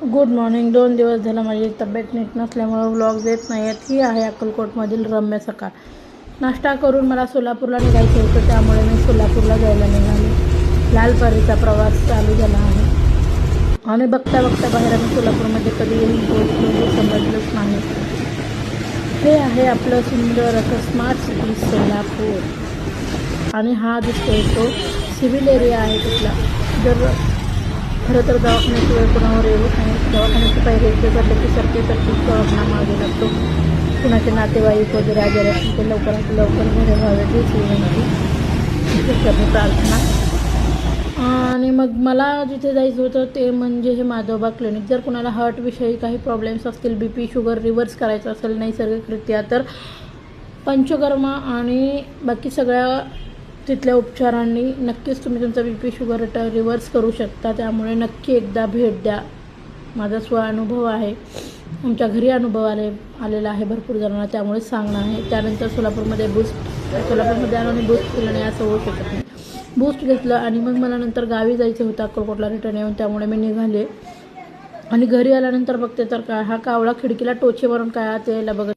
Good morning. 2 दिवस झाला माझी तब्येत नीट नसल्यामुळे व्लॉग देत नाही आहेत. ही आहे अक्कलकोटमधील रम्य सकाळ. नाश्ता करून मला सोलापूरला निघायचं होतं, त्यामुळे मी सोलापूरला जायला निघाले. लालपरीचा प्रवास चालू झाला आहे आणि बघता बघता बाहेर आम्ही सोलापूरमध्ये कधी येऊन पोहोचलो हे समजलंच नाही. हे आहे आपलं सुंदर असं स्मार्ट सिटी सोलापूर आणि हा दिसतोय तो सिव्हिल एरिया आहे तिथला. जर खरं तर दवाखान्याशिवाय कोणावर येऊ नाही. दवाखान्याची पायरी एकदा झालं की सरकी दवाखाना मागे लागतो. कुणाचे नातेवाईक वगैरे आजारी असतील ते लवकरात लवकर बरे व्हावे हीच विनंती, प्रार्थना. आणि मग मला जिथे जायचं होतं ते म्हणजे हे माधोबा क्लिनिक. जर कुणाला हार्टविषयी काही प्रॉब्लेम्स असतील, BP शुगर रिव्हर्स करायचं असेल नैसर्गिकरित्या, तर पंचकर्मा आणि बाकी सगळ्या तिथल्या उपचारांनी नक्कीच तुम्ही तुमचा BP शुगर रिव्हर्स करू शकता. त्यामुळे नक्की एकदा भेट द्या. माझा अनुभव आहे, आमच्या घरी अनुभव आलेला आहे भरपूर जणांना, त्यामुळे सांगणं आहे. त्यानंतर सोलापूरमध्ये सोलापूरमध्ये आलो आणि बूस्ट केलं नाही असं होऊ शकत नाही. बूस्ट घेतलं आणि मग मला नंतर गावी जायचं होतं अक्कलकोटला रिटर्न येऊन, त्यामुळे मी निघाले. आणि घरी आल्यानंतर बघते तर काय, हा कावळा खिडकीला टोचे मारून काय आत यायला बघत